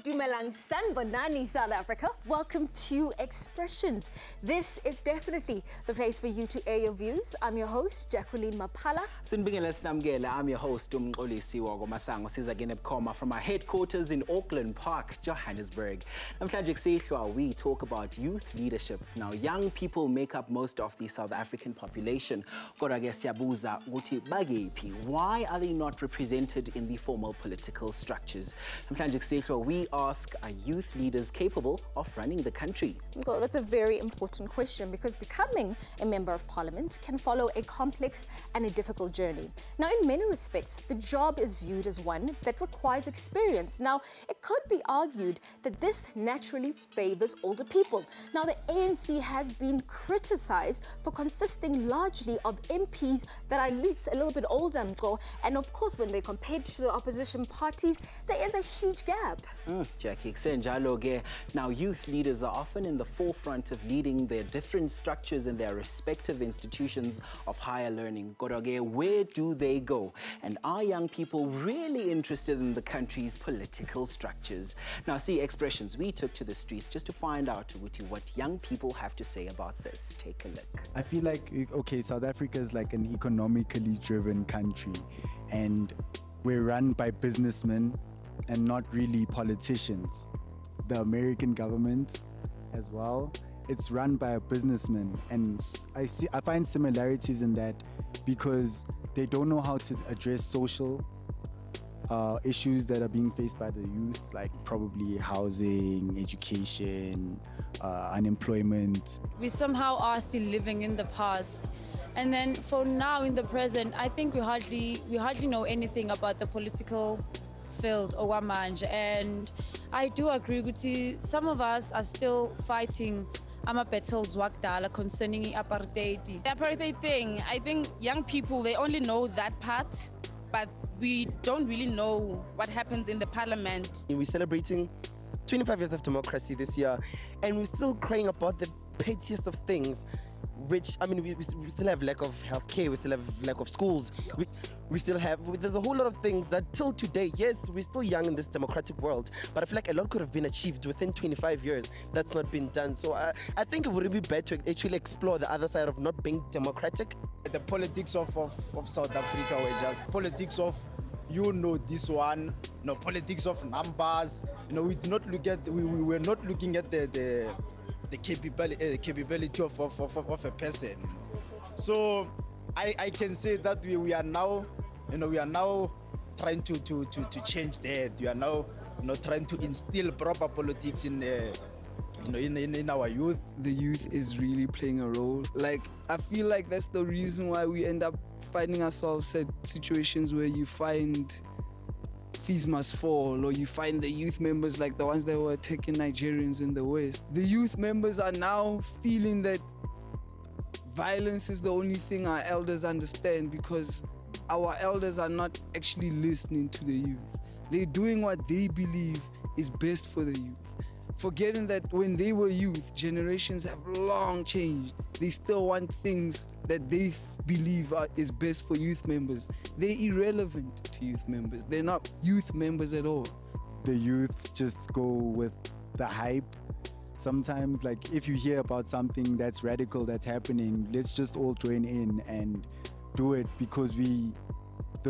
Dumelang Sanbonani, South Africa. Welcome to Expressions. This is definitely the place for you to air your views. I'm your host, Jacqueline Mapala. I'm your host, Umqolisiwa Masango. Sizagene Bkhoma from our headquarters in Auckland Park, Johannesburg. We talk about youth leadership. Now, young people make up most of the South African population. Why are they not represented in the formal political structures? We ask, are youth leaders capable of running the country? Well, that's a very important question because becoming a member of parliament can follow a complex and a difficult journey. Now, in many respects, the job is viewed as one that requires experience. Now, it could be argued that this naturally favors older people. Now, the ANC has been criticized for consisting largely of MPs that are at least a little bit older. And of course, when they're compared to the opposition parties, there is a huge gap. Jackie, now youth leaders are often in the forefront of leading their different structures in their respective institutions of higher learning. Where do they go? And are young people really interested in the country's political structures? Now, see, Expressions, we took to the streets just to find out what young people have to say about this. Take a look. I feel like, okay, South Africa is like an economically driven country, and we're run by businessmen and not really politicians. The American government as well, it's run by a businessman, and I find similarities in that because they don't know how to address social issues that are being faced by the youth, like probably housing, education, unemployment. We somehow are still living in the past. And then for now, in the present, I think we hardly know anything about the political field or Wamanje. And I do agree with you, some of us are still fighting battles concerning apartheid. The apartheid thing, I think young people, they only know that part, but we don't really know what happens in the parliament. We're celebrating 25 years of democracy this year, and we're still crying about the pettiest of things, which, I mean, we still have lack of healthcare, we still have lack of schools, we still have, there's a whole lot of things that till today, yes, we're still young in this democratic world, but I feel like a lot could have been achieved within 25 years. That's not been done. So I think it would be better to actually explore the other side of not being democratic. The politics of South Africa were just politics of, this one, politics of numbers. We did not look at, we were not looking at the capability of a person. So I can say that we are now, we are now trying to change that. We are now, trying to instill proper politics in our youth. The youth is really playing a role. Like, I feel like that's the reason why we end up finding ourselves at situations where you find fees must fall, or you find the youth members like the ones that were attacking Nigerians in the West. The youth members are now feeling that violence is the only thing our elders understand, because our elders are not actually listening to the youth. They're doing what they believe is best for the youth, forgetting that when they were youth, generations have long changed. They still want things that they believe is best for youth members. They're irrelevant to youth members. They're not youth members at all. The youth just go with the hype. Sometimes, like, if you hear about something that's radical that's happening, let's just all join in and do it, because the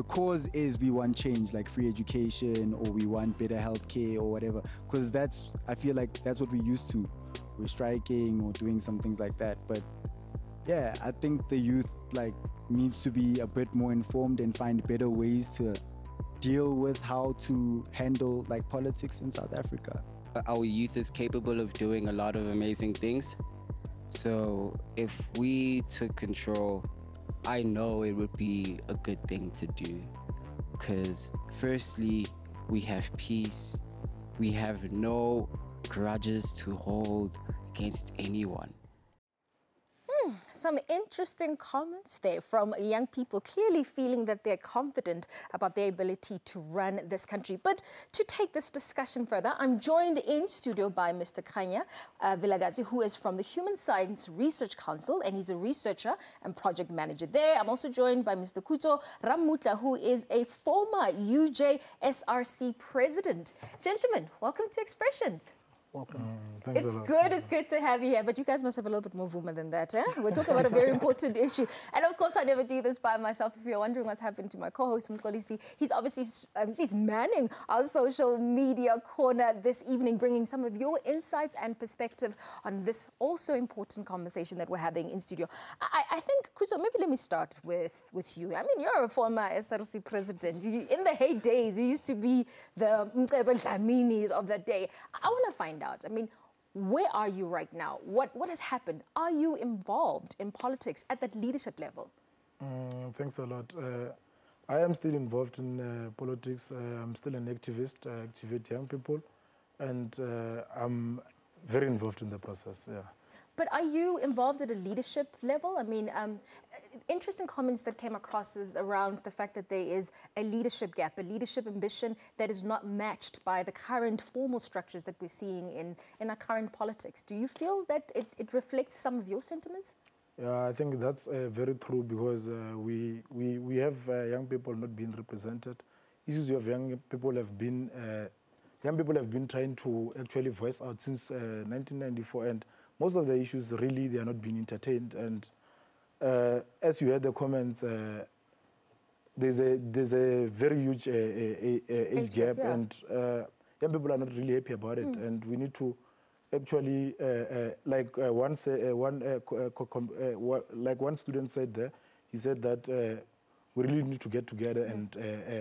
cause is we want change, like free education, or we want better healthcare or whatever, because I feel like that's what we're used to. We're striking or doing some things like that. But yeah, I think the youth needs to be a bit more informed and find better ways to deal with how to handle politics in South Africa. Our youth is capable of doing a lot of amazing things. So if we took control, I know it would be a good thing to do. Because firstly, we have peace. We have no grudges to hold against anyone. Some interesting comments there from young people, clearly feeling that they're confident about their ability to run this country. But to take this discussion further, I'm joined in studio by Mr. Khanya Vilagazi, who is from the Human Science Research Council, and he's a researcher and project manager there. I'm also joined by Mr. Kuto Ramutla, who is a former UJSRC president. Gentlemen, welcome to Expressions. Welcome. Thanks a lot. It's good to have you here, but you guys must have a little bit more woman than that, eh? We're talking about a very important issue. And of course, I never do this by myself. If you're wondering what's happened to my co-host, Mkolisi, he's obviously he's manning our social media corner this evening, bringing some of your insights and perspective on this also important conversation that we're having in studio. I think, Kuzo, maybe let me start with you. I mean, you're a former SRC president. In the heydays, you used to be the Mkebel of that day. I want to find out, I mean, where are you right now? What has happened? Are you involved in politics at that leadership level? Thanks a lot. I am still involved in politics. I'm still an activist. I activate young people, and I'm very involved in the process, yeah. But are you involved at a leadership level? I mean, interesting comments that came across is around the fact that there is a leadership gap, a leadership ambition that is not matched by the current formal structures that we're seeing in our current politics. Do you feel that it reflects some of your sentiments? Yeah, I think that's very true, because we have young people not being represented. Issues of young people have been trying to actually voice out since 1994, and most of the issues, really, they are not being entertained. And as you heard the comments, there's a very huge age gap, yeah. And young people are not really happy about it. And we need to actually, like one student said there, he said that we really need to get together and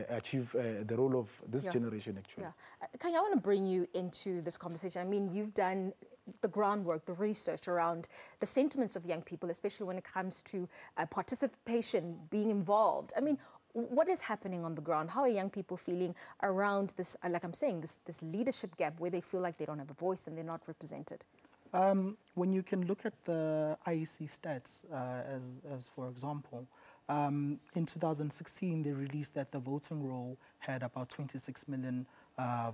achieve the role of this generation, actually. Yeah. Kanya, I want to bring you into this conversation. I mean, you've done the groundwork, the research around the sentiments of young people, especially when it comes to participation, being involved. I mean, what is happening on the ground? How are young people feeling around this, like I'm saying, this leadership gap where they feel like they don't have a voice and they're not represented? When you can look at the IEC stats, as for example, in 2016, they released that the voting roll had about 26 million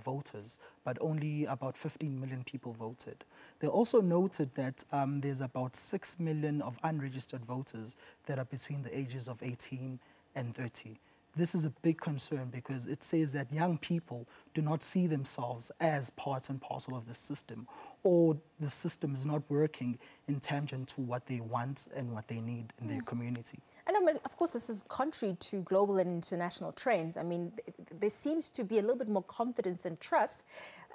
voters, but only about 15 million people voted. They also noted that there's about 6 million of unregistered voters that are between the ages of 18 and 30. This is a big concern, because it says that young people do not see themselves as part and parcel of the system, or the system is not working in tangent to what they want and what they need in their community. And I mean, of course, this is contrary to global and international trends. I mean, there seems to be a little bit more confidence and trust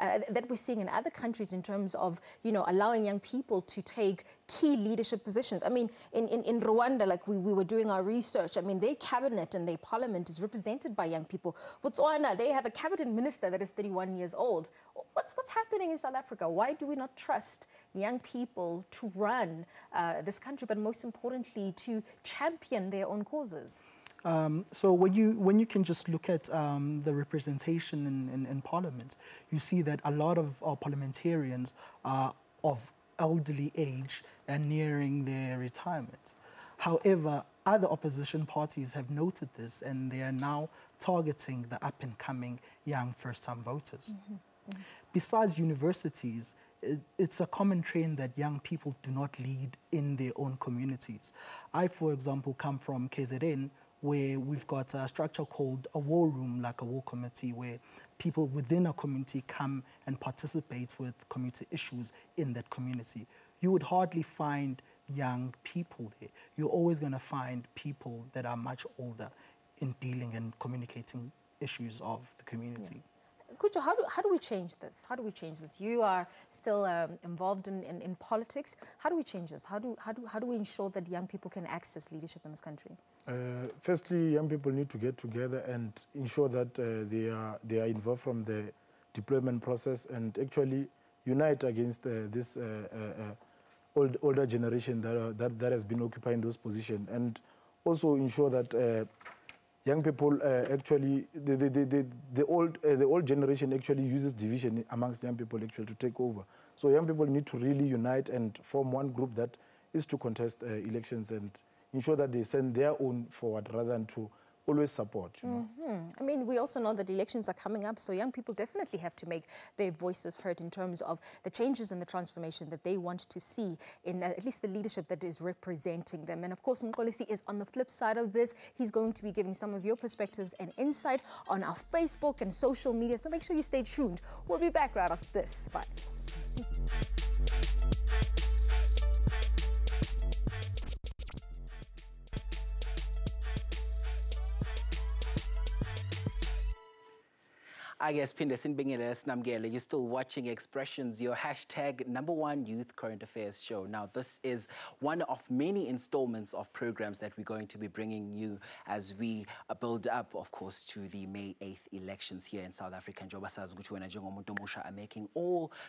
that we're seeing in other countries in terms of, you know, allowing young people to take key leadership positions. I mean, in Rwanda, like we were doing our research, I mean, their cabinet and their parliament is represented by young people. Botswana, they have a cabinet minister that is 31 years old. What's happening in South Africa? Why do we not trust young people to run this country, but most importantly, to champion their own causes? So when you can just look at the representation in Parliament, you see that a lot of our parliamentarians are of elderly age and nearing their retirement. However, other opposition parties have noted this, and they are now targeting the up-and-coming young first-time voters. Besides universities, it's a common trend that young people do not lead in their own communities. I, for example, come from KZN, where we've got a structure called a war room, like a war committee, where people within a community come and participate with community issues in that community. You would hardly find young people there. You're always going to find people that are much older in dealing and communicating issues of the community. Yeah. Kucho, how do we change this? How do we change this? You are still involved in politics. How do we change this? How do we ensure that young people can access leadership in this country? Firstly, young people need to get together and ensure that they are involved from the deployment process and actually unite against this older generation that has been occupying those positions, and also ensure that young people actually, the old generation actually uses division amongst young people actually to take over. So young people need to really unite and form one group that is to contest elections and ensure that they send their own forward rather than to always support. You know? I mean, we also know that elections are coming up, so young people definitely have to make their voices heard in terms of the changes and the transformation that they want to see in at least the leadership that is representing them. And of course, Mxolisi is on the flip side of this. He's going to be giving some of your perspectives and insight on our Facebook and social media, so make sure you stay tuned. We'll be back right after this. Bye. I guess Phinde sinibingelele sinamukele. You're still watching Expressions, your hashtag #1 youth current affairs show. Now, this is one of many installments of programs that we're going to be bringing you as we build up, of course, to the May 8th elections here in South Africa. Njoba sazi ukuthi wena njengomuntu omusha are making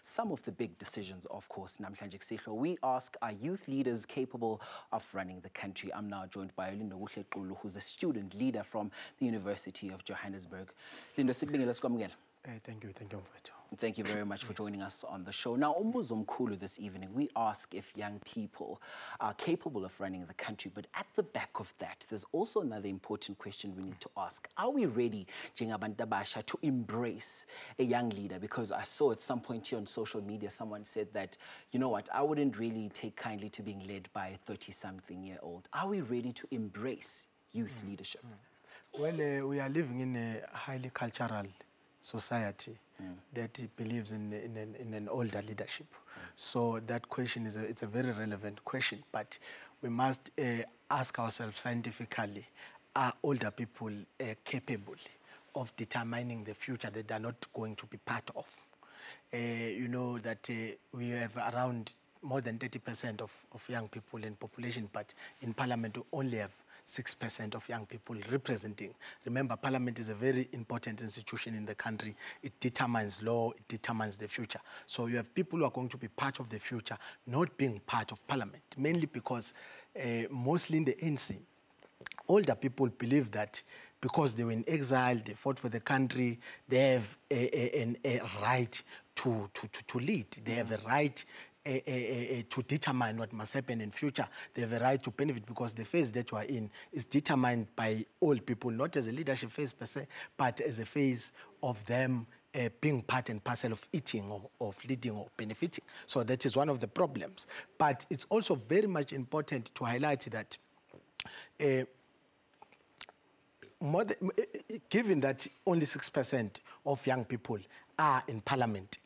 some of the big decisions, of course. Namhlanje kusihlwa, we ask, are youth leaders capable of running the country? I'm now joined by Lindo Qulu, who's a student leader from the University of Johannesburg. Lindo, sikubingelele sikwamukela. Thank you, Mfowethu. Thank you very much for joining us on the show. Now, umbuzo mkhulu this evening, we ask if young people are capable of running the country, but at the back of that, there's also another important question we need to ask. Are we ready, njengabantu abasha, to embrace a young leader? Because I saw at some point here on social media, someone said that, you know what, I wouldn't really take kindly to being led by a 30-something-year-old. Are we ready to embrace youth leadership? Well, we are living in a highly cultural society that believes in an older leadership. So that question it's a very relevant question, but we must ask ourselves scientifically, are older people capable of determining the future that they are not going to be part of? You know that we have around more than 30% of young people in population, but in parliament we only have 6% of young people representing. Remember, parliament is a very important institution in the country. It determines law, it determines the future. So you have people who are going to be part of the future, not being part of parliament, mainly because mostly in the ANC, older people believe that because they were in exile, they fought for the country, they have a right to lead. They have a right to determine what must happen in future. They have a right to benefit because the phase that we are in is determined by old people, not as a leadership phase per se, but as a phase of them being part and parcel of eating or of leading or benefiting. So that is one of the problems. But it's also very much important to highlight that given that only 6% of young people are in parliament,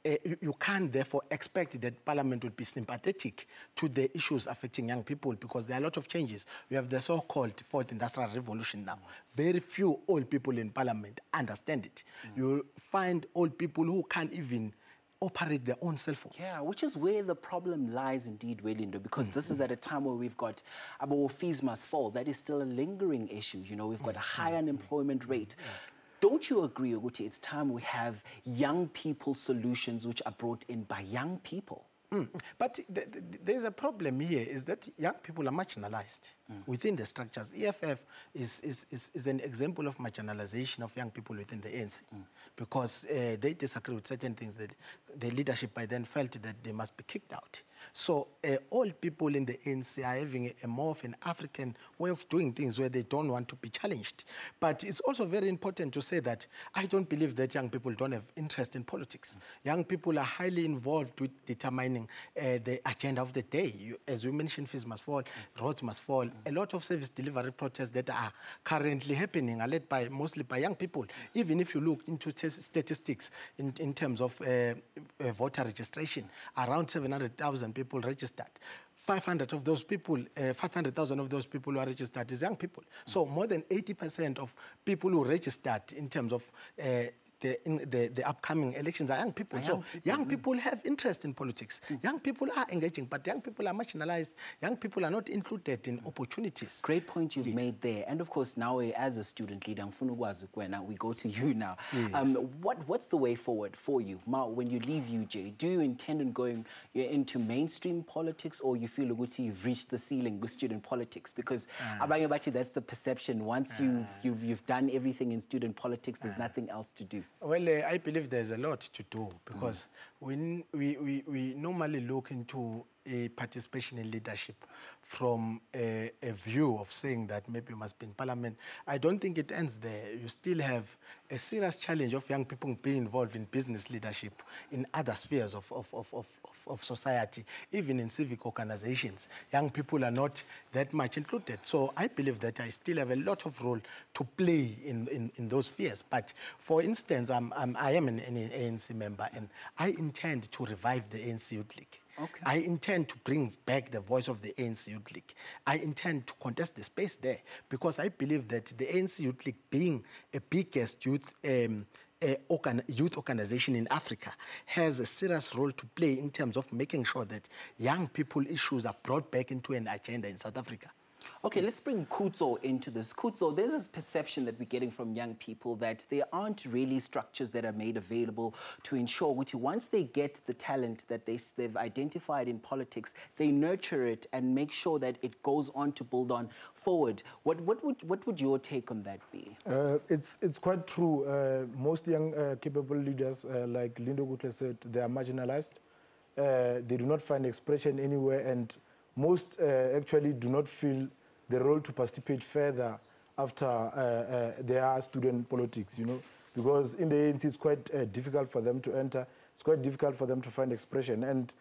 you can't therefore expect that parliament would be sympathetic to the issues affecting young people because there are a lot of changes. We have the so-called fourth industrial revolution now. Very few old people in parliament understand it. You find old people who can't even operate their own cell phones. Yeah, which is where the problem lies indeed, Welindo, because this is at a time where we've got our fees must fall. That is still a lingering issue. You know, we've got a high unemployment rate. Don't you agree, Oguti, it's time we have young people solutions which are brought in by young people? But there's a problem here, is that young people are marginalized within the structures. EFF is an example of marginalization of young people within the ANC because they disagree with certain things that the leadership by then felt that they must be kicked out. So all people in the ANC are having a more of an African way of doing things where they don't want to be challenged. But it's also very important to say that I don't believe that young people don't have interest in politics. Young people are highly involved with determining the agenda of the day. As we mentioned, fees must fall, roads must fall. A lot of service delivery protests that are currently happening are led by mostly by young people. Even if you look into statistics in terms of voter registration, around 700,000 people registered. 500,000 of those people who are registered is young people. So more than 80% of people who registered in terms of the upcoming elections are young people. Young people have interest in politics. Young people are engaging, but young people are marginalized. Young people are not included in opportunities. Great point you've made there. And of course, now as a student leader, now we go to you now. What's the way forward for you? Ma, when you leave UJ, do you intend on going into mainstream politics, or you feel you've reached the ceiling with student politics? Because that's the perception. Once you've done everything in student politics, there's nothing else to do. Well, I believe there's a lot to do because we normally look into participation in leadership from a view of saying that maybe you must be in parliament. I don't think it ends there. You still have a serious challenge of young people being involved in business leadership, in other spheres of society, even in civic organizations. Young people are not that much included. So I believe that I still have a lot of role to play in those spheres. But for instance, I am an ANC member, and I intend to revive the ANC Youth League. Okay. I intend to bring back the voice of the ANC Youth League. I intend to contest the space there because I believe that the ANC Youth League, being a biggest youth organization in Africa, has a serious role to play in terms of making sure that young people issues are brought back into an agenda in South Africa. Okay, let's bring Kutso into this. Kutso, there's this perception that we're getting from young people that there aren't really structures that are made available to ensure that once they get the talent that they've identified in politics, they nurture it and make sure that it goes on to build on forward. What would your take on that be? It's quite true. Most young capable leaders, like Lindo Gutle said, they are marginalized. They do not find expression anywhere, and most actually do not feel the role to participate further after their student politics, you know, because in the ANC it's quite difficult for them to enter. It's quite difficult for them to find expression. And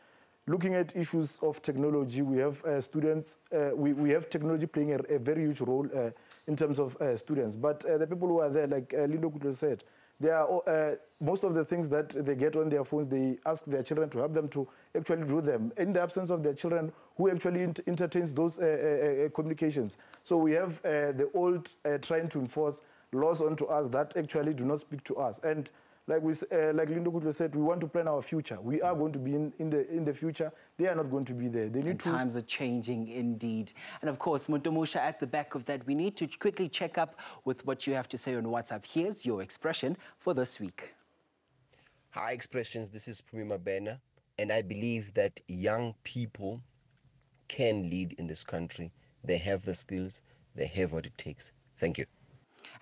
looking at issues of technology, we have students, we have technology playing a very huge role in terms of students. But the people who are there, like Lindo Kutle said, they are, most of the things that they get on their phones, they ask their children to help them to actually do them. In the absence of their children, who actually entertains those communications? So we have the old trying to enforce laws onto us that actually do not speak to us. And like Lindo Kutle said, we want to plan our future. We are going to be in the future. They are not going to be there. They need times are changing indeed. And of course, Muntomusha, at the back of that, we need to quickly check up with what you have to say on WhatsApp. Here's your expression for this week. Hi, Expressions. This is Pumima Bena, and I believe that young people can lead in this country. They have the skills. They have what it takes. Thank you.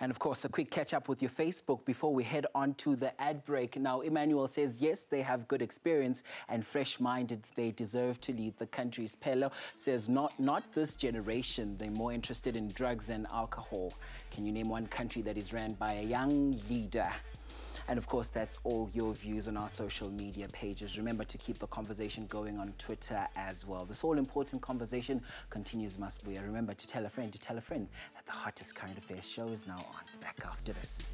And of course, a quick catch up with your Facebook before we head on to the ad break. Now, Emmanuel says, yes, they have good experience and fresh-minded. They deserve to lead the country's Pello says, not this generation. They're more interested in drugs and alcohol. Can you name one country that is ran by a young leader? And of course, that's all your views on our social media pages. Remember to keep the conversation going on Twitter as well. This all-important conversation continues, Masbuya. Remember to tell a friend that the hottest current affairs show is now on. Back after this.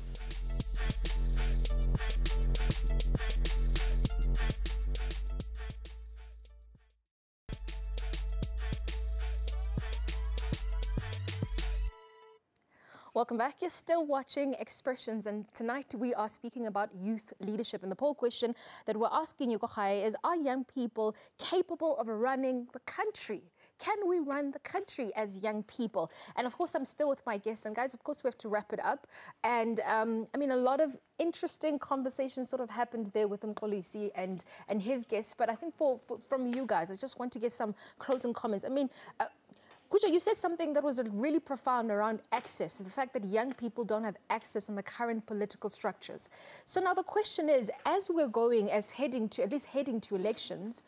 Welcome back. You're still watching Expressions, and tonight we are speaking about youth leadership. And the poll question that we're asking you, Kochai, is, are young people capable of running the country? Can we run the country as young people? And of course, I'm still with my guests. And guys, of course, we have to wrap it up. And I mean, a lot of interesting conversations sort of happened there with Mkolisi and his guests. But I think from you guys, I just want to get some closing comments. I mean, Kuja, you said something that was really profound around access, the fact that young people don't have access in the current political structures. So now the question is, as we're going, heading to elections,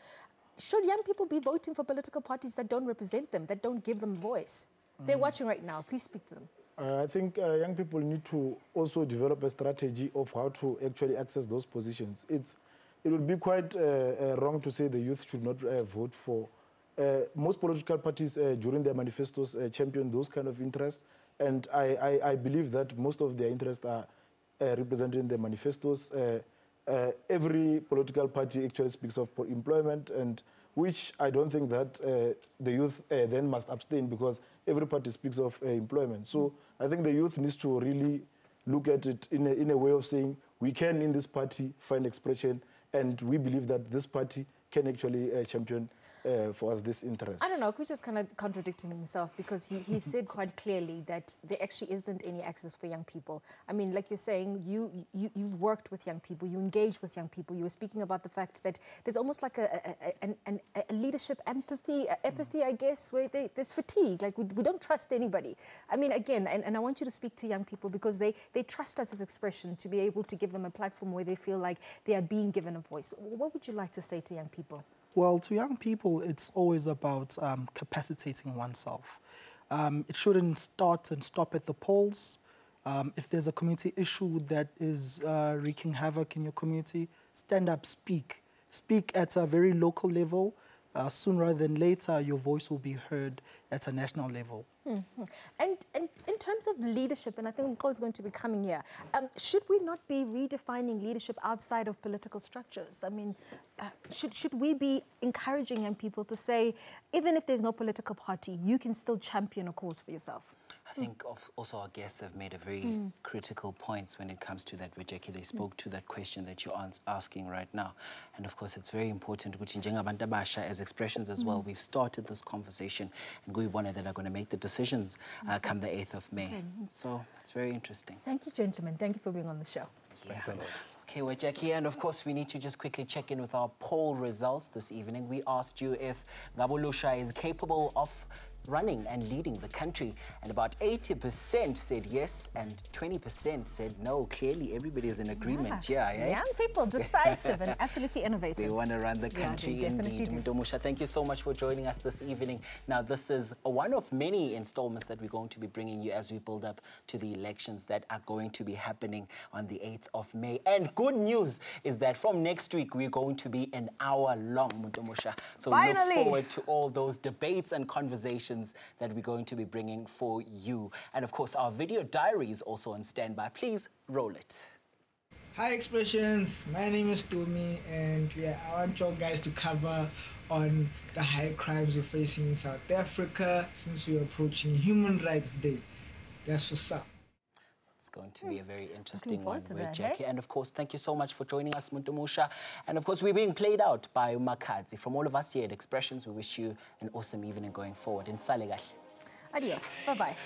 should young people be voting for political parties that don't represent them, that don't give them voice? They're watching right now. Please speak to them. I think young people need to also develop a strategy of how to actually access those positions. It would be quite wrong to say the youth should not vote for. Most political parties during their manifestos champion those kind of interests, and I believe that most of their interests are represented in their manifestos. Every political party actually speaks of employment, and which I don't think that the youth then must abstain, because every party speaks of employment. So I think the youth needs to really look at it in a way of saying, we can in this party find expression, and we believe that this party can actually champion for us this interest. I don't know, Kuja's kind of contradicting himself, because he said quite clearly that there actually isn't any access for young people. I mean, like you're saying, you've worked with young people, you engage with young people. You were speaking about the fact that there's almost like a leadership apathy, I guess, where there's fatigue, like we don't trust anybody. I mean, again, and I want you to speak to young people, because they trust us as expression to be able to give them a platform where they feel like they are being given a voice. What would you like to say to young people? Well, to young people, it's always about capacitating oneself. It shouldn't start and stop at the polls. If there's a community issue that is wreaking havoc in your community, stand up, speak. Speak at a very local level. Sooner rather than later, your voice will be heard at a national level. Mm-hmm. And in terms of leadership, and I think Nko is going to be coming here, should we not be redefining leadership outside of political structures? I mean, should we be encouraging young people to say, even if there's no political party, you can still champion a cause for yourself? I think also our guests have made a very critical points when it comes to that, Jackie. They spoke to that question that you're asking right now. And of course, it's very important as expressions as well. We've started this conversation and we wanted that are going to make the decisions come the 8th of May. So it's very interesting. Thank you, gentlemen. Thank you for being on the show. Yeah. Okay, we're Jackie, and of course we need to just quickly check in with our poll results this evening. We asked you if Ngabulusha is capable of running and leading the country, and about 80% said yes and 20% said no. Clearly everybody is in agreement. Young people, decisive and absolutely innovative. They want to run the country indeed. Mntomusha, thank you so much for joining us this evening. Now this is one of many installments that we're going to be bringing you as we build up to the elections that are going to be happening on the 8th of May. And good news is that from next week we're going to be an hour long, Mntomusha. So finally, look forward to all those debates and conversations that we're going to be bringing for you. And of course, our video diary is also on standby. Please roll it. Hi Expressions, my name is Tumi, and I want you guys to cover on the high crimes we're facing in South Africa since we're approaching Human Rights Day. That's what's up. It's going to be a very interesting one with Jackie. And of course, thank you so much for joining us, Mntomusha. And of course, we're being played out by Makadzi. From all of us here at Expressions, we wish you an awesome evening going forward. In Salegash. Adios. Bye-bye.